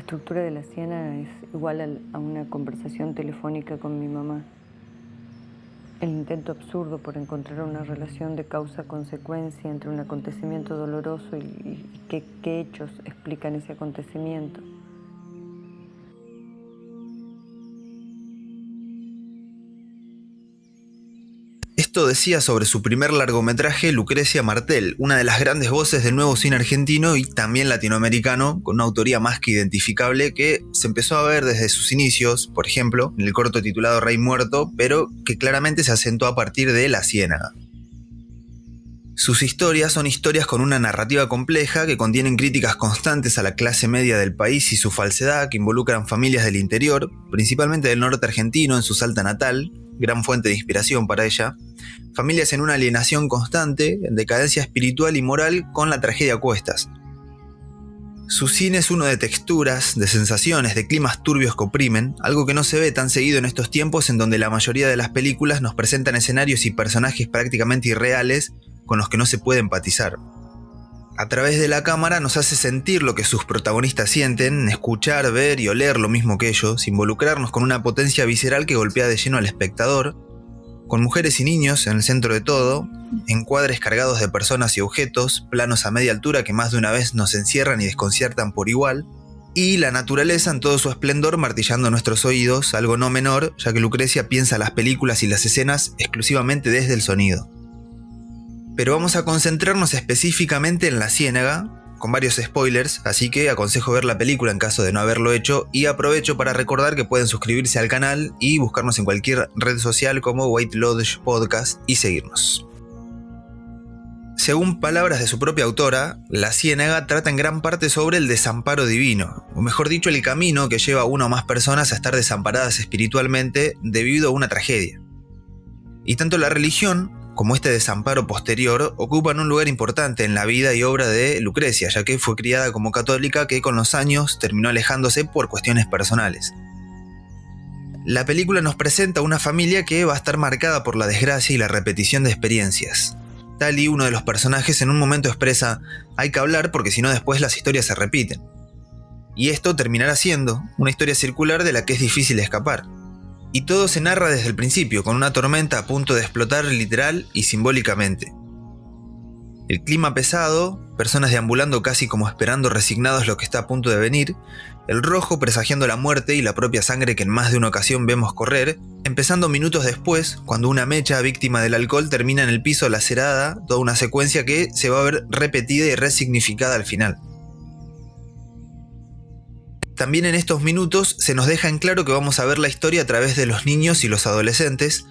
estructura de la ciénaga es igual a una conversación telefónica con mi mamá. El intento absurdo por encontrar una relación de causa-consecuencia entre un acontecimiento doloroso y qué hechos explican ese acontecimiento. Esto decía sobre su primer largometraje Lucrecia Martel, una de las grandes voces del nuevo cine argentino y también latinoamericano, con una autoría más que identificable que se empezó a ver desde sus inicios, por ejemplo, en el corto titulado Rey Muerto, pero que claramente se asentó a partir de La Ciénaga. Sus historias son historias con una narrativa compleja que contienen críticas constantes a la clase media del país y su falsedad, que involucran familias del interior, principalmente del norte argentino en su Salta natal, gran fuente de inspiración para ella, familias en una alienación constante, en decadencia espiritual y moral con la tragedia a cuestas. Su cine es uno de texturas, de sensaciones, de climas turbios que oprimen, algo que no se ve tan seguido en estos tiempos en donde la mayoría de las películas nos presentan escenarios y personajes prácticamente irreales con los que no se puede empatizar. A través de la cámara nos hace sentir lo que sus protagonistas sienten, escuchar, ver y oler lo mismo que ellos, involucrarnos con una potencia visceral que golpea de lleno al espectador, con mujeres y niños en el centro de todo, encuadres cargados de personas y objetos, planos a media altura que más de una vez nos encierran y desconciertan por igual, y la naturaleza en todo su esplendor martillando nuestros oídos, algo no menor, ya que Lucrecia piensa las películas y las escenas exclusivamente desde el sonido. Pero vamos a concentrarnos específicamente en La Ciénaga, con varios spoilers, así que aconsejo ver la película en caso de no haberlo hecho, y aprovecho para recordar que pueden suscribirse al canal y buscarnos en cualquier red social como White Lodge Podcast y seguirnos. Según palabras de su propia autora, La Ciénaga trata en gran parte sobre el desamparo divino, o mejor dicho, el camino que lleva a una o más personas a estar desamparadas espiritualmente debido a una tragedia. Y tanto la religión como este desamparo posterior ocupan un lugar importante en la vida y obra de Lucrecia, ya que fue criada como católica que con los años terminó alejándose por cuestiones personales. La película nos presenta una familia que va a estar marcada por la desgracia y la repetición de experiencias. Tali, uno de los personajes, en un momento expresa: hay que hablar porque si no después las historias se repiten. Y esto terminará siendo una historia circular de la que es difícil escapar. Y todo se narra desde el principio, con una tormenta a punto de explotar literal y simbólicamente. El clima pesado, personas deambulando casi como esperando resignados lo que está a punto de venir, el rojo presagiando la muerte y la propia sangre que en más de una ocasión vemos correr, empezando minutos después, cuando una mecha víctima del alcohol termina en el piso lacerada, toda una secuencia que se va a ver repetida y resignificada al final. También en estos minutos se nos deja en claro que vamos a ver la historia a través de los niños y los adolescentes,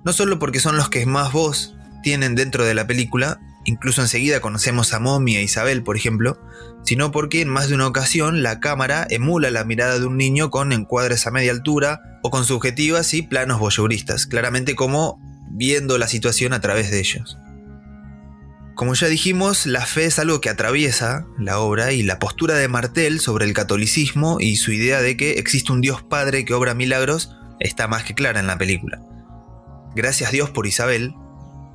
no solo porque son los que más voz tienen dentro de la película, incluso enseguida conocemos a Momi e Isabel, por ejemplo, sino porque en más de una ocasión la cámara emula la mirada de un niño con encuadres a media altura o con subjetivas y planos voyeuristas, claramente como viendo la situación a través de ellos. Como ya dijimos, la fe es algo que atraviesa la obra y la postura de Martel sobre el catolicismo y su idea de que existe un Dios Padre que obra milagros está más que clara en la película. Gracias Dios por Isabel,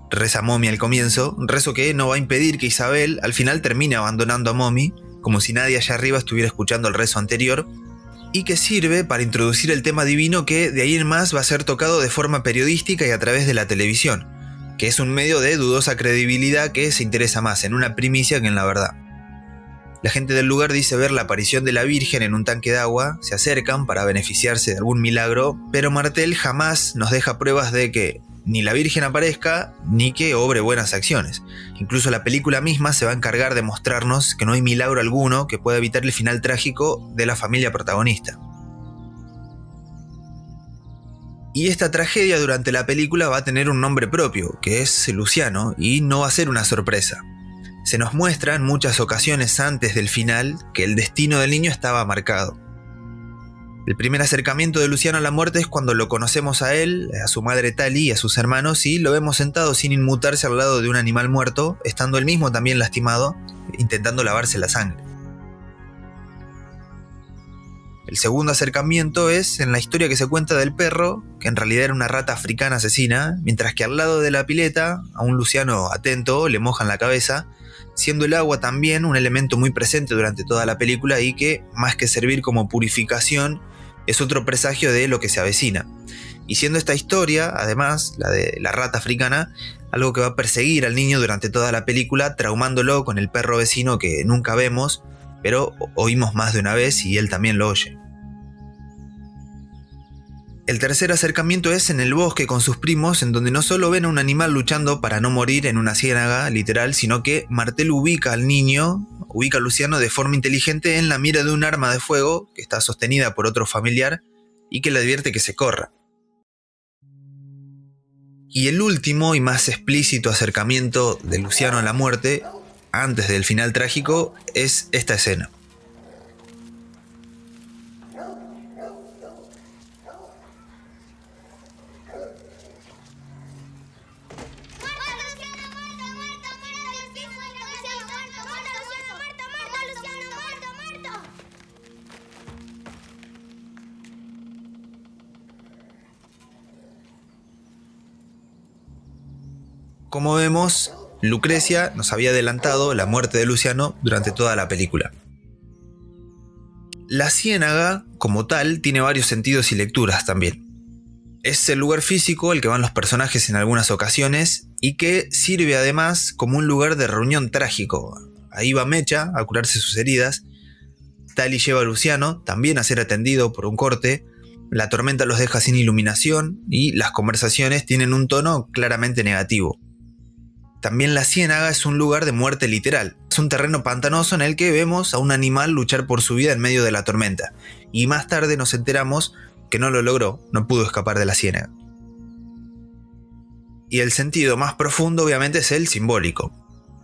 reza Momi al comienzo, rezo que no va a impedir que Isabel al final termine abandonando a Momi, como si nadie allá arriba estuviera escuchando el rezo anterior, y que sirve para introducir el tema divino que de ahí en más va a ser tocado de forma periodística y a través de la televisión, que es un medio de dudosa credibilidad que se interesa más en una primicia que en la verdad. La gente del lugar dice ver la aparición de la Virgen en un tanque de agua, se acercan para beneficiarse de algún milagro, pero Martel jamás nos deja pruebas de que ni la Virgen aparezca, ni que obre buenas acciones. Incluso la película misma se va a encargar de mostrarnos que no hay milagro alguno que pueda evitar el final trágico de la familia protagonista. Y esta tragedia durante la película va a tener un nombre propio, que es Luciano, y no va a ser una sorpresa. Se nos muestra en muchas ocasiones antes del final que el destino del niño estaba marcado. El primer acercamiento de Luciano a la muerte es cuando lo conocemos a él, a su madre Tali y a sus hermanos, y lo vemos sentado sin inmutarse al lado de un animal muerto, estando él mismo también lastimado, intentando lavarse la sangre. El segundo acercamiento es en la historia que se cuenta del perro, que en realidad era una rata africana asesina, mientras que al lado de la pileta, a un Luciano atento le mojan la cabeza, siendo el agua también un elemento muy presente durante toda la película y que, más que servir como purificación, es otro presagio de lo que se avecina. Y siendo esta historia, además, la de la rata africana, algo que va a perseguir al niño durante toda la película, traumándolo con el perro vecino que nunca vemos, pero oímos más de una vez y él también lo oye. El tercer acercamiento es en el bosque con sus primos, en donde no solo ven a un animal luchando para no morir en una ciénaga, literal, sino que Martel ubica al niño, ubica a Luciano de forma inteligente en la mira de un arma de fuego que está sostenida por otro familiar y que le advierte que se corra. Y el último y más explícito acercamiento de Luciano a la muerte, antes del final trágico, es esta escena. Como vemos, Lucrecia nos había adelantado la muerte de Luciano durante toda la película. La ciénaga, como tal, tiene varios sentidos y lecturas también. Es el lugar físico al que van los personajes en algunas ocasiones y que sirve además como un lugar de reunión trágico. Ahí va Mecha a curarse sus heridas, Tali lleva a Luciano también a ser atendido por un corte, la tormenta los deja sin iluminación y las conversaciones tienen un tono claramente negativo. También la ciénaga es un lugar de muerte literal. Es un terreno pantanoso en el que vemos a un animal luchar por su vida en medio de la tormenta. Y más tarde nos enteramos que no lo logró, no pudo escapar de la ciénaga. Y el sentido más profundo obviamente es el simbólico.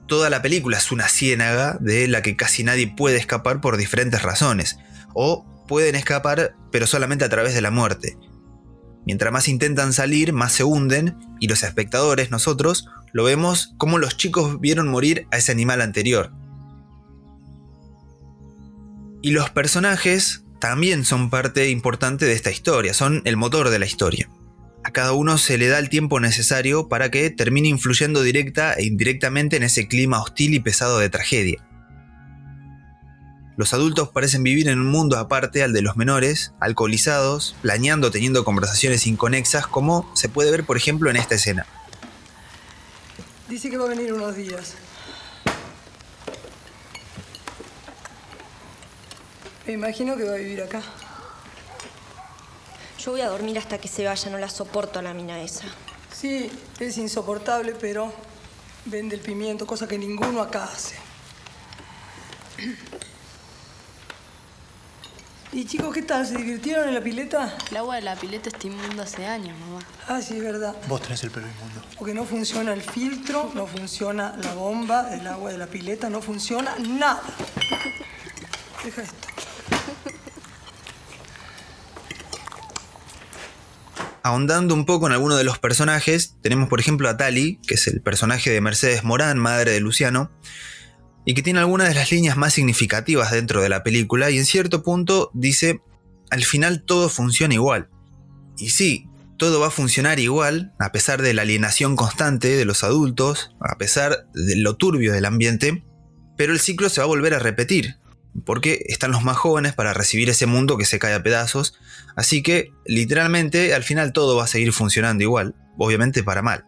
Toda la película es una ciénaga de la que casi nadie puede escapar por diferentes razones. O pueden escapar pero solamente a través de la muerte. Mientras más intentan salir, más se hunden y los espectadores, nosotros, lo vemos como los chicos vieron morir a ese animal anterior. Y los personajes también son parte importante de esta historia, son el motor de la historia. A cada uno se le da el tiempo necesario para que termine influyendo directa e indirectamente en ese clima hostil y pesado de tragedia. Los adultos parecen vivir en un mundo aparte al de los menores, alcoholizados, planeando, teniendo conversaciones inconexas, como se puede ver por ejemplo en esta escena. Dice que va a venir unos días. Me imagino que va a vivir acá. Yo voy a dormir hasta que se vaya, no la soporto a la mina esa. Sí, es insoportable, pero vende el pimiento, cosa que ninguno acá hace. Y chicos, ¿qué tal? ¿Se divirtieron en la pileta? El agua de la pileta está inmunda hace años, mamá. Ah, sí, es verdad. Vos tenés el pelo inmundo. Porque no funciona el filtro, no funciona la bomba, el agua de la pileta, no funciona nada. Deja esto. Ahondando un poco en alguno de los personajes, tenemos por ejemplo a Tali, que es el personaje de Mercedes Morán, madre de Luciano, y que tiene algunas de las líneas más significativas dentro de la película, y en cierto punto dice, al final todo funciona igual. Y sí, todo va a funcionar igual, a pesar de la alienación constante de los adultos, a pesar de lo turbio del ambiente, pero el ciclo se va a volver a repetir, porque están los más jóvenes para recibir ese mundo que se cae a pedazos, así que literalmente al final todo va a seguir funcionando igual, obviamente para mal.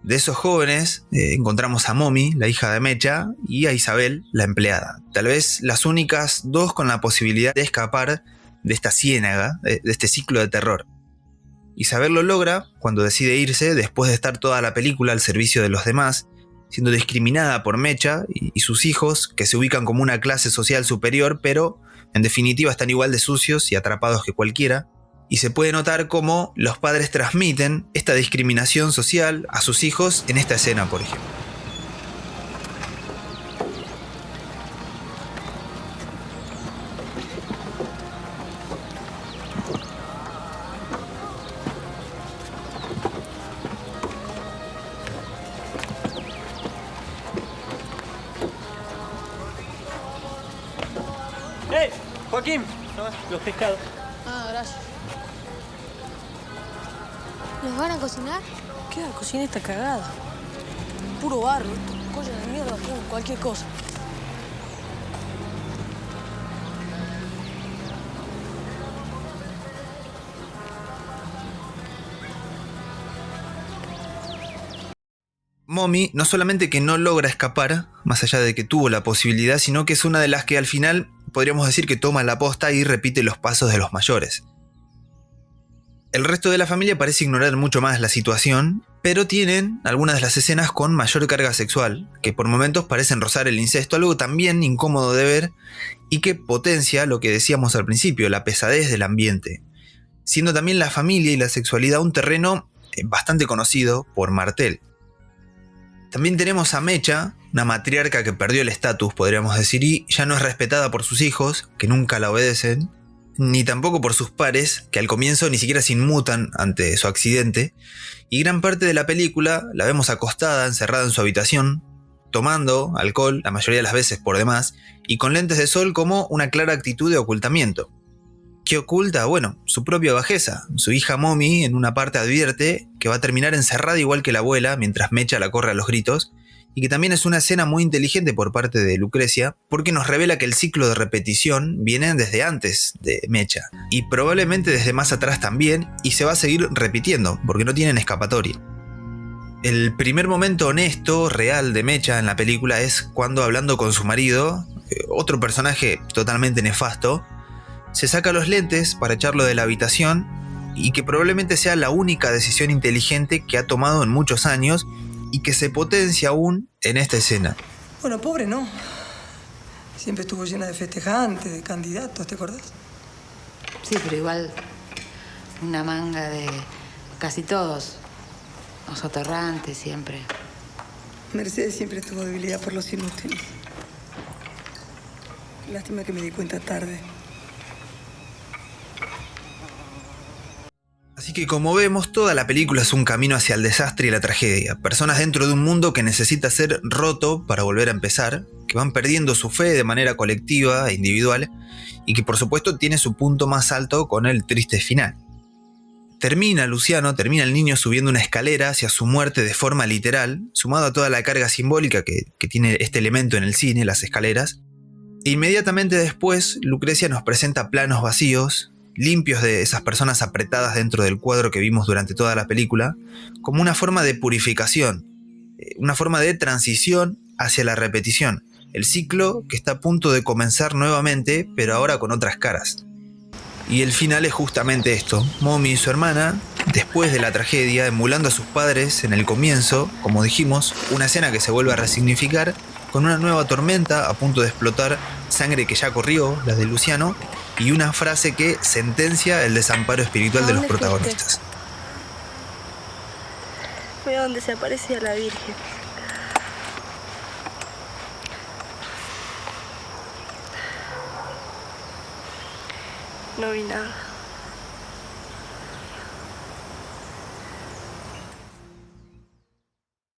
De esos jóvenes encontramos a Momi, la hija de Mecha, y a Isabel, la empleada. Tal vez las únicas dos con la posibilidad de escapar de esta ciénaga, de este ciclo de terror. Isabel lo logra cuando decide irse después de estar toda la película al servicio de los demás, siendo discriminada por Mecha y sus hijos, que se ubican como una clase social superior, pero en definitiva están igual de sucios y atrapados que cualquiera. Y se puede notar cómo los padres transmiten esta discriminación social a sus hijos en esta escena, por ejemplo. ¡Hey! Joaquín, los pescados. Ah, gracias. ¿Nos van a cocinar? ¿Qué? La cocina está cagada. Puro barro esto. Coño de mierda, cualquier cosa. Mommy no solamente que no logra escapar, más allá de que tuvo la posibilidad, sino que es una de las que al final podríamos decir que toma la posta y repite los pasos de los mayores. El resto de la familia parece ignorar mucho más la situación, pero tienen algunas de las escenas con mayor carga sexual, que por momentos parecen rozar el incesto, algo también incómodo de ver y que potencia lo que decíamos al principio, la pesadez del ambiente, siendo también la familia y la sexualidad un terreno bastante conocido por Martel. También tenemos a Mecha, una matriarca que perdió el estatus, podríamos decir, y ya no es respetada por sus hijos, que nunca la obedecen, ni tampoco por sus pares, que al comienzo ni siquiera se inmutan ante su accidente, y gran parte de la película la vemos acostada, encerrada en su habitación, tomando alcohol, la mayoría de las veces por demás, y con lentes de sol como una clara actitud de ocultamiento. ¿Qué oculta? Bueno, su propia bajeza. Su hija Mommy en una parte advierte que va a terminar encerrada igual que la abuela mientras Mecha la corre a los gritos, y que también es una escena muy inteligente por parte de Lucrecia porque nos revela que el ciclo de repetición viene desde antes de Mecha y probablemente desde más atrás también, y se va a seguir repitiendo porque no tienen escapatoria. El primer momento honesto, real de Mecha en la película es cuando, hablando con su marido, otro personaje totalmente nefasto, se saca los lentes para echarlo de la habitación, y que probablemente sea la única decisión inteligente que ha tomado en muchos años y que se potencia aún en esta escena. Bueno, pobre no. Siempre estuvo llena de festejantes, de candidatos, ¿te acordás? Sí, pero igual una manga de casi todos. Los atorrantes siempre. Mercedes siempre tuvo debilidad por los inútiles. Lástima que me di cuenta tarde. Así que como vemos, toda la película es un camino hacia el desastre y la tragedia. Personas dentro de un mundo que necesita ser roto para volver a empezar, que van perdiendo su fe de manera colectiva e individual, y que por supuesto tiene su punto más alto con el triste final. Termina el niño subiendo una escalera hacia su muerte de forma literal, sumado a toda la carga simbólica que tiene este elemento en el cine, las escaleras. E inmediatamente después, Lucrecia nos presenta planos vacíos, limpios de esas personas apretadas dentro del cuadro que vimos durante toda la película, como una forma de purificación, una forma de transición hacia la repetición, el ciclo que está a punto de comenzar nuevamente, pero ahora con otras caras. Y el final es justamente esto: Mommy y su hermana, después de la tragedia, emulando a sus padres en el comienzo, como dijimos, una escena que se vuelve a resignificar, con una nueva tormenta a punto de explotar, sangre que ya corrió, la de Luciano, y una frase que sentencia el desamparo espiritual de los protagonistas. Fue donde se aparecía la Virgen. No vi nada.